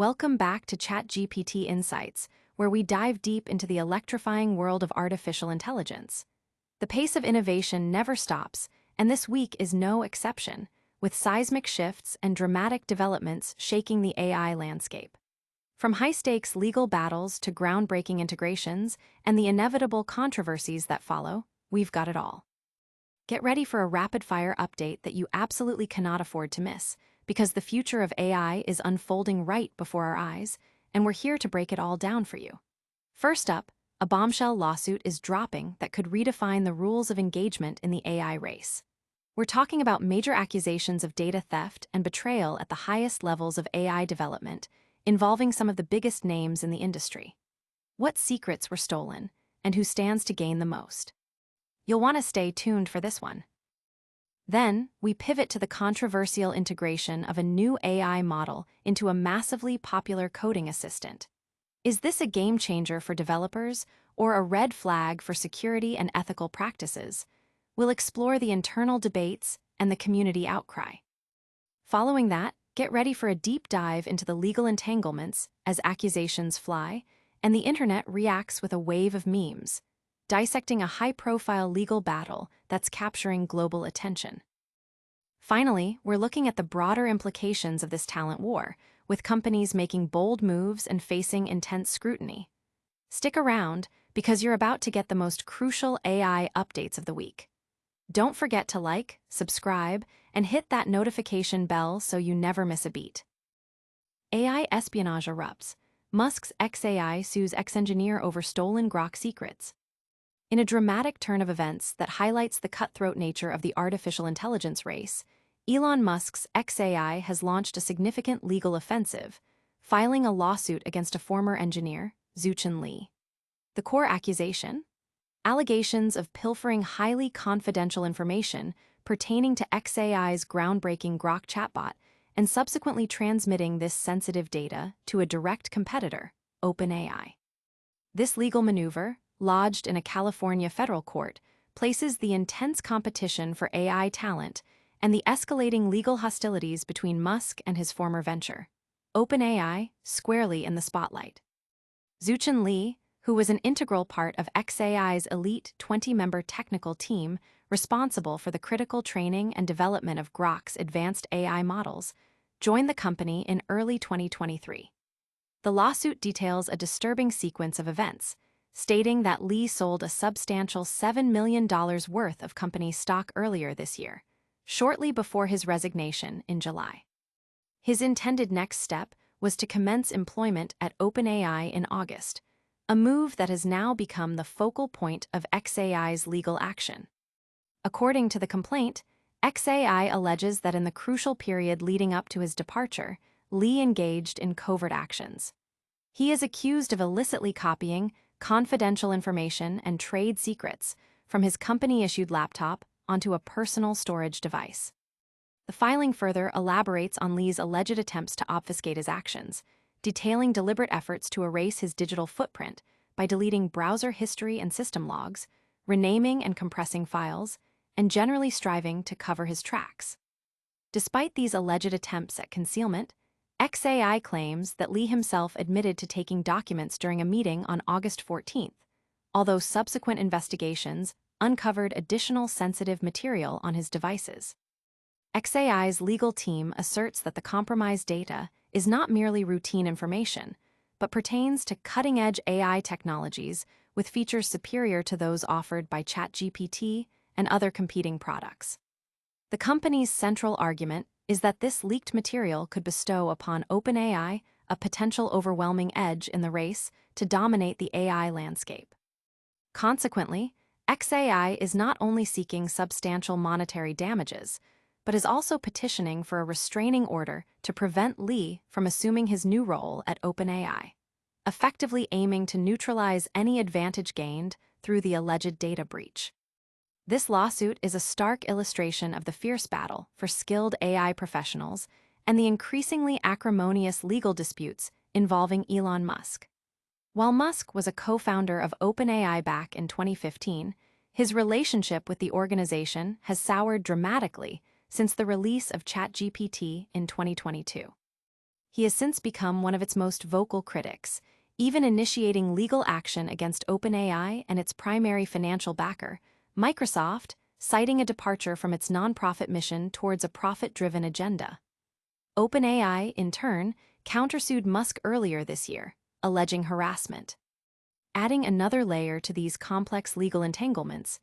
Welcome back to ChatGPT Insights, where we dive deep into the electrifying world of artificial intelligence. The pace of innovation never stops, and this week is no exception, with seismic shifts and dramatic developments shaking the AI landscape. From high-stakes legal battles to groundbreaking integrations and the inevitable controversies that follow, we've got it all. Get ready for a rapid-fire update that you absolutely cannot afford to miss, because the future of AI is unfolding right before our eyes, and we're here to break it all down for you. First up, a bombshell lawsuit is dropping that could redefine the rules of engagement in the AI race. We're talking about major accusations of data theft and betrayal at the highest levels of AI development, involving some of the biggest names in the industry. What secrets were stolen, and who stands to gain the most? You'll want to stay tuned for this one. Then, we pivot to the controversial integration of a new AI model into a massively popular coding assistant. Is this a game changer for developers or a red flag for security and ethical practices? We'll explore the internal debates and the community outcry. Following that, get ready for a deep dive into the legal entanglements as accusations fly, and the internet reacts with a wave of memes, dissecting a high-profile legal battle that's capturing global attention. Finally, we're looking at the broader implications of this talent war, with companies making bold moves and facing intense scrutiny. Stick around, because you're about to get the most crucial AI updates of the week. Don't forget to like, subscribe, and hit that notification bell so you never miss a beat. AI espionage erupts. Musk's xAI sues ex-engineer over stolen Grok secrets. In a dramatic turn of events that highlights the cutthroat nature of the artificial intelligence race, Elon Musk's xAI has launched a significant legal offensive, filing a lawsuit against a former engineer, Zuchin Lee. The core accusation? Allegations of pilfering highly confidential information pertaining to xAI's groundbreaking Grok chatbot and subsequently transmitting this sensitive data to a direct competitor, OpenAI. This legal maneuver, lodged in a California federal court, places the intense competition for AI talent and the escalating legal hostilities between Musk and his former venture, OpenAI, squarely in the spotlight. Zuchin Lee, who was an integral part of xAI's elite 20-member technical team responsible for the critical training and development of Grok's advanced AI models, joined the company in early 2023. The lawsuit details a disturbing sequence of events, stating that Lee sold a substantial $7 million worth of company stock earlier this year, shortly before his resignation in July. His intended next step was to commence employment at OpenAI in August, a move that has now become the focal point of xAI's legal action. According to the complaint, xAI alleges that in the crucial period leading up to his departure, Lee engaged in covert actions. He is accused of illicitly copying confidential information and trade secrets from his company-issued laptop onto a personal storage device. The filing further elaborates on Lee's alleged attempts to obfuscate his actions, detailing deliberate efforts to erase his digital footprint by deleting browser history and system logs, renaming and compressing files, and generally striving to cover his tracks. Despite these alleged attempts at concealment, xAI claims that Lee himself admitted to taking documents during a meeting on August 14th, although subsequent investigations uncovered additional sensitive material on his devices. xAI's legal team asserts that the compromised data is not merely routine information, but pertains to cutting-edge AI technologies with features superior to those offered by ChatGPT and other competing products. The company's central argument is that this leaked material could bestow upon OpenAI a potential overwhelming edge in the race to dominate the AI landscape. Consequently, xAI is not only seeking substantial monetary damages, but is also petitioning for a restraining order to prevent Lee from assuming his new role at OpenAI, effectively aiming to neutralize any advantage gained through the alleged data breach. This lawsuit is a stark illustration of the fierce battle for skilled AI professionals and the increasingly acrimonious legal disputes involving Elon Musk. While Musk was a co-founder of OpenAI back in 2015, his relationship with the organization has soured dramatically since the release of ChatGPT in 2022. He has since become one of its most vocal critics, even initiating legal action against OpenAI and its primary financial backer, Microsoft, citing a departure from its nonprofit mission towards a profit-driven agenda. OpenAI, in turn, countersued Musk earlier this year, alleging harassment. Adding another layer to these complex legal entanglements,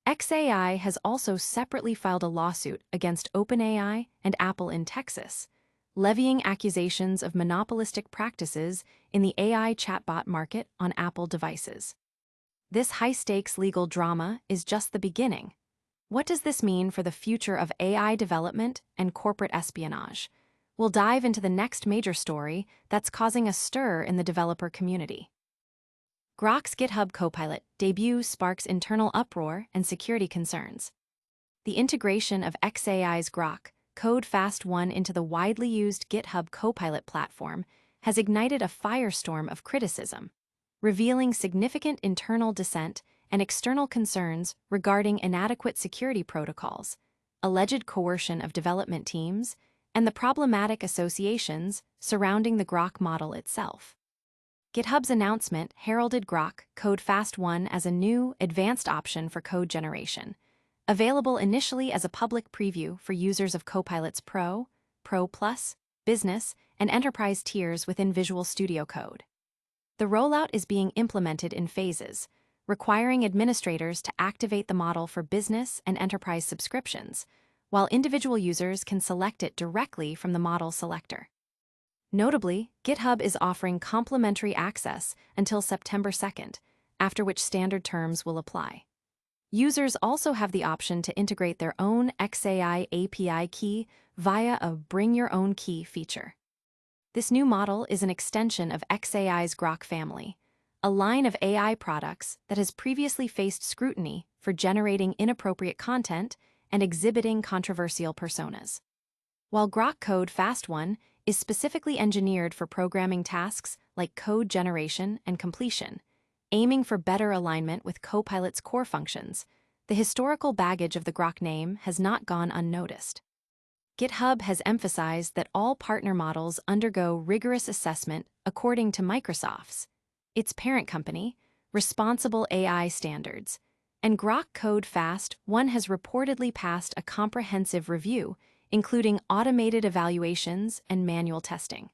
xAI has also separately filed a lawsuit against OpenAI and Apple in Texas, levying accusations of monopolistic practices in the AI chatbot market on Apple devices. This high-stakes legal drama is just the beginning. What does this mean for the future of AI development and corporate espionage? We'll dive into the next major story that's causing a stir in the developer community. Grok's GitHub Copilot debut sparks internal uproar and security concerns. The integration of xAI's Grok, code Fast 1 into the widely used GitHub Copilot platform has ignited a firestorm of criticism, revealing significant internal dissent and external concerns regarding inadequate security protocols, alleged coercion of development teams, and the problematic associations surrounding the Grok model itself. GitHub's announcement heralded Grok Code Fast 1 as a new, advanced option for code generation, available initially as a public preview for users of Copilot's Pro, Pro Plus, Business, and Enterprise tiers within Visual Studio Code. The rollout is being implemented in phases, requiring administrators to activate the model for business and enterprise subscriptions, while individual users can select it directly from the model selector. Notably, GitHub is offering complimentary access until September 2nd, after which standard terms will apply. Users also have the option to integrate their own xAI API key via a Bring Your Own Key feature. This new model is an extension of xAI's Grok family, a line of AI products that has previously faced scrutiny for generating inappropriate content and exhibiting controversial personas. While Grok Code Fast 1 is specifically engineered for programming tasks like code generation and completion, aiming for better alignment with Copilot's core functions, the historical baggage of the Grok name has not gone unnoticed. GitHub has emphasized that all partner models undergo rigorous assessment according to Microsoft's, its parent company, responsible AI standards, and Grok Code Fast 1 has reportedly passed a comprehensive review, including automated evaluations and manual testing.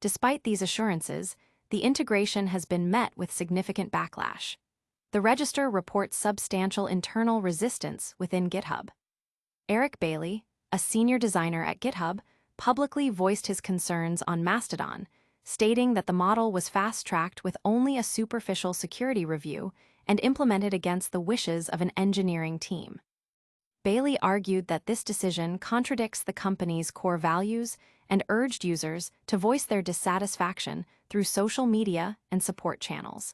Despite these assurances, the integration has been met with significant backlash. The Register reports substantial internal resistance within GitHub. Eric Bailey, a senior designer at GitHub, publicly voiced his concerns on Mastodon, stating that the model was fast-tracked with only a superficial security review and implemented against the wishes of an engineering team. Bailey argued that this decision contradicts the company's core values and urged users to voice their dissatisfaction through social media and support channels,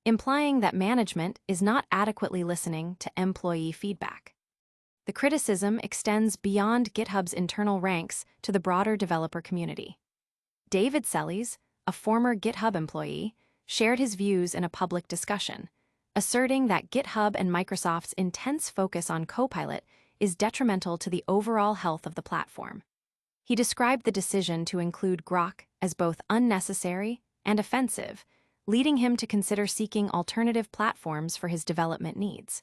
implying that management is not adequately listening to employee feedback. The criticism extends beyond GitHub's internal ranks to the broader developer community. David Selles, a former GitHub employee, shared his views in a public discussion, asserting that GitHub and Microsoft's intense focus on Copilot is detrimental to the overall health of the platform. He described the decision to include Grok as both unnecessary and offensive, leading him to consider seeking alternative platforms for his development needs.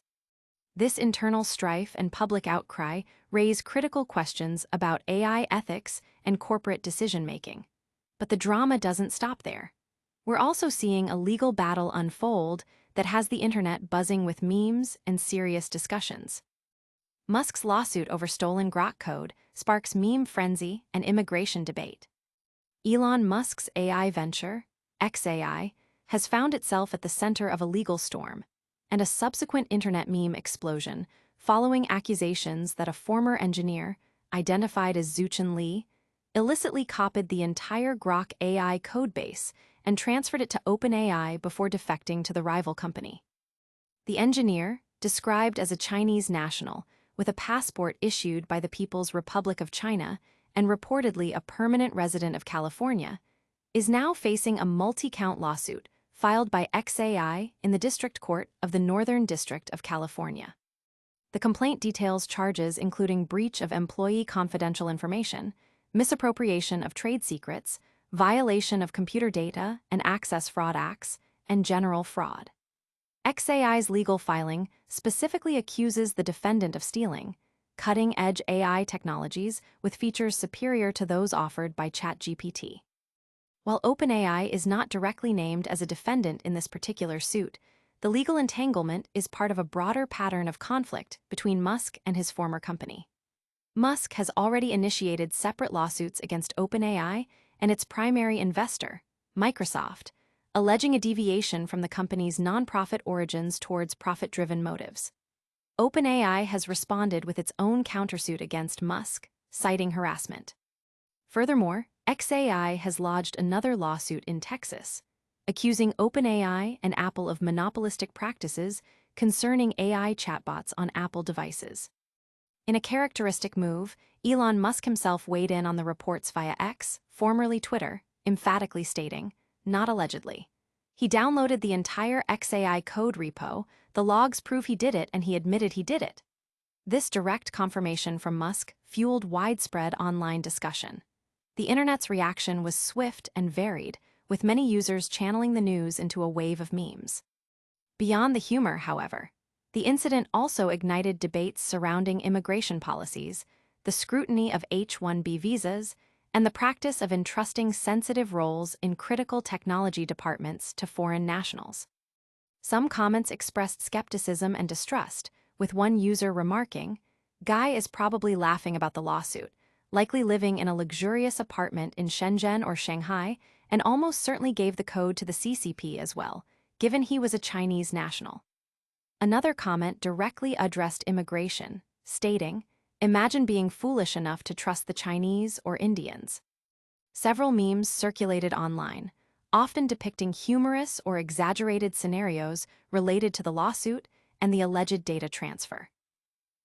This internal strife and public outcry raise critical questions about AI ethics and corporate decision-making. But the drama doesn't stop there. We're also seeing a legal battle unfold that has the internet buzzing with memes and serious discussions. Musk's lawsuit over stolen Grok code sparks meme frenzy and immigration debate. Elon Musk's AI venture, xAI, has found itself at the center of a legal storm and a subsequent internet meme explosion following accusations that a former engineer, identified as Zuchin Lee, illicitly copied the entire Grok AI codebase and transferred it to OpenAI before defecting to the rival company. The engineer, described as a Chinese national with a passport issued by the People's Republic of China and reportedly a permanent resident of California, is now facing a multi-count lawsuit filed by xAI in the District Court of the Northern District of California. The complaint details charges including breach of employee confidential information, misappropriation of trade secrets, violation of computer data and access fraud acts, and general fraud. xAI's legal filing specifically accuses the defendant of stealing cutting-edge AI technologies with features superior to those offered by ChatGPT. While OpenAI is not directly named as a defendant in this particular suit, the legal entanglement is part of a broader pattern of conflict between Musk and his former company. Musk has already initiated separate lawsuits against OpenAI and its primary investor, Microsoft, alleging a deviation from the company's nonprofit origins towards profit-driven motives. OpenAI has responded with its own countersuit against Musk, citing harassment. Furthermore, xAI has lodged another lawsuit in Texas, accusing OpenAI and Apple of monopolistic practices concerning AI chatbots on Apple devices. In a characteristic move, Elon Musk himself weighed in on the reports via X, formerly Twitter, emphatically stating, "Not allegedly." He downloaded the entire xAI code repo, the logs prove he did it, and he admitted he did it. This direct confirmation from Musk fueled widespread online discussion. The internet's reaction was swift and varied, with many users channeling the news into a wave of memes. Beyond the humor, however, the incident also ignited debates surrounding immigration policies, the scrutiny of H-1B visas, and the practice of entrusting sensitive roles in critical technology departments to foreign nationals. Some comments expressed skepticism and distrust, with one user remarking, "Guy is probably laughing about the lawsuit, likely living in a luxurious apartment in Shenzhen or Shanghai, and almost certainly gave the code to the CCP as well, given he was a Chinese national." Another comment directly addressed immigration, stating, "Imagine being foolish enough to trust the Chinese or Indians." Several memes circulated online, often depicting humorous or exaggerated scenarios related to the lawsuit and the alleged data transfer.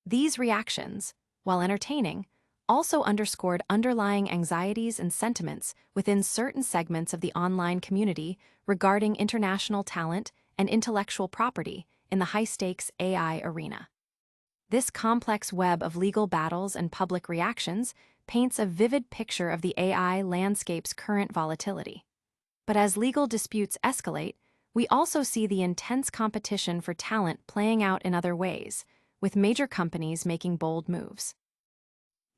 These reactions, while entertaining, also underscored underlying anxieties and sentiments within certain segments of the online community regarding international talent and intellectual property in the high-stakes AI arena. This complex web of legal battles and public reactions paints a vivid picture of the AI landscape's current volatility. But as legal disputes escalate, we also see the intense competition for talent playing out in other ways, with major companies making bold moves.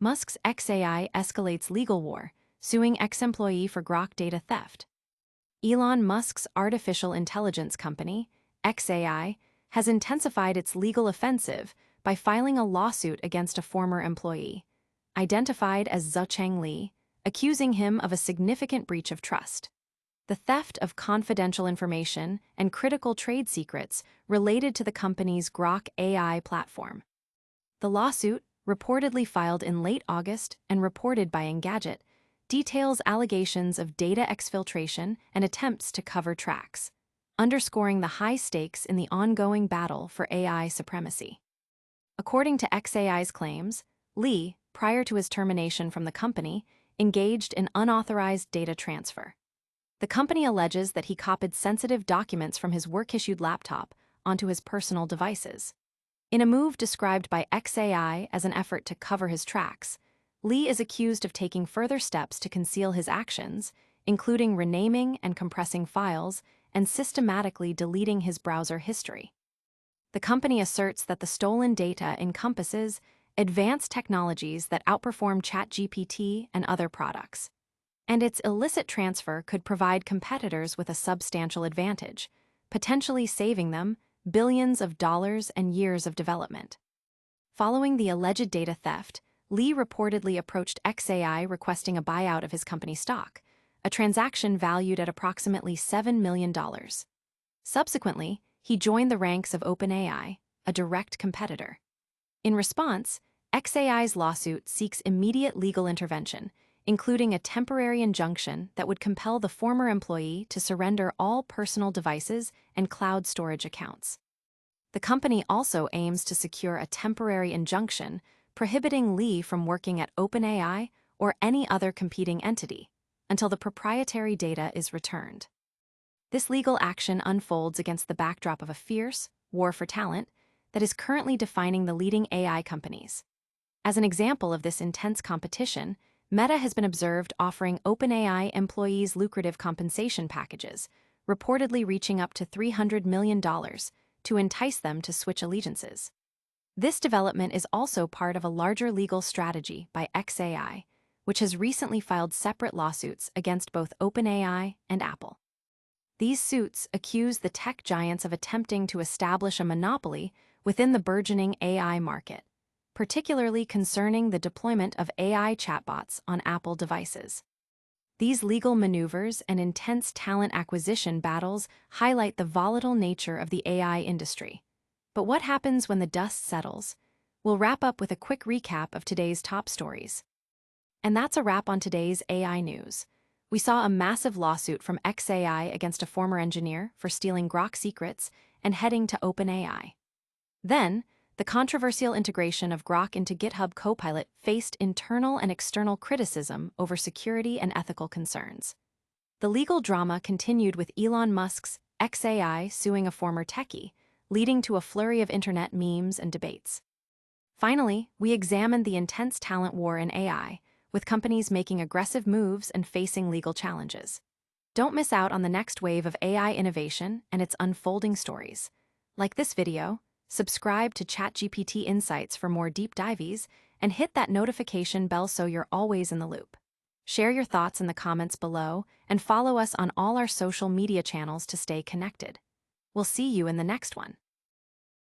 Musk's xAI escalates legal war, suing ex-employee for Grok data theft. Elon Musk's artificial intelligence company, xAI, has intensified its legal offensive by filing a lawsuit against a former employee, identified as Zhucheng Li, accusing him of a significant breach of trust. The theft of confidential information and critical trade secrets related to the company's Grok AI platform. The lawsuit, reportedly filed in late August and reported by Engadget, details allegations of data exfiltration and attempts to cover tracks, underscoring the high stakes in the ongoing battle for AI supremacy. According to xAI's claims, Li, prior to his termination from the company, engaged in unauthorized data transfer. The company alleges that he copied sensitive documents from his work-issued laptop onto his personal devices. In a move described by xAI as an effort to cover his tracks, Li is accused of taking further steps to conceal his actions, including renaming and compressing files and systematically deleting his browser history. The company asserts that the stolen data encompasses advanced technologies that outperform ChatGPT and other products, and its illicit transfer could provide competitors with a substantial advantage, potentially saving them billions of dollars and years of development. Following the alleged data theft, Li reportedly approached xAI requesting a buyout of his company stock, a transaction valued at approximately $7 million. Subsequently, he joined the ranks of OpenAI, a direct competitor. In response, xAI's lawsuit seeks immediate legal intervention, including a temporary injunction that would compel the former employee to surrender all personal devices and cloud storage accounts. The company also aims to secure a temporary injunction prohibiting Li from working at OpenAI or any other competing entity until the proprietary data is returned. This legal action unfolds against the backdrop of a fierce war for talent that is currently defining the leading AI companies. As an example of this intense competition, Meta has been observed offering OpenAI employees lucrative compensation packages, reportedly reaching up to $300 million, to entice them to switch allegiances. This development is also part of a larger legal strategy by xAI, which has recently filed separate lawsuits against both OpenAI and Apple. These suits accuse the tech giants of attempting to establish a monopoly within the burgeoning AI market, particularly concerning the deployment of AI chatbots on Apple devices. These legal maneuvers and intense talent acquisition battles highlight the volatile nature of the AI industry. But what happens when the dust settles? We'll wrap up with a quick recap of today's top stories. And that's a wrap on today's AI news. We saw a massive lawsuit from xAI against a former engineer for stealing Grok secrets and heading to OpenAI. Then, the controversial integration of Grok into GitHub Copilot faced internal and external criticism over security and ethical concerns. The legal drama continued with Elon Musk's xAI suing a former techie, leading to a flurry of internet memes and debates. Finally, we examined the intense talent war in AI, with companies making aggressive moves and facing legal challenges. Don't miss out on the next wave of AI innovation and its unfolding stories. Like this video, subscribe to ChatGPT Insights for more deep dives, and hit that notification bell so you're always in the loop. Share your thoughts in the comments below and follow us on all our social media channels to stay connected. We'll see you in the next one.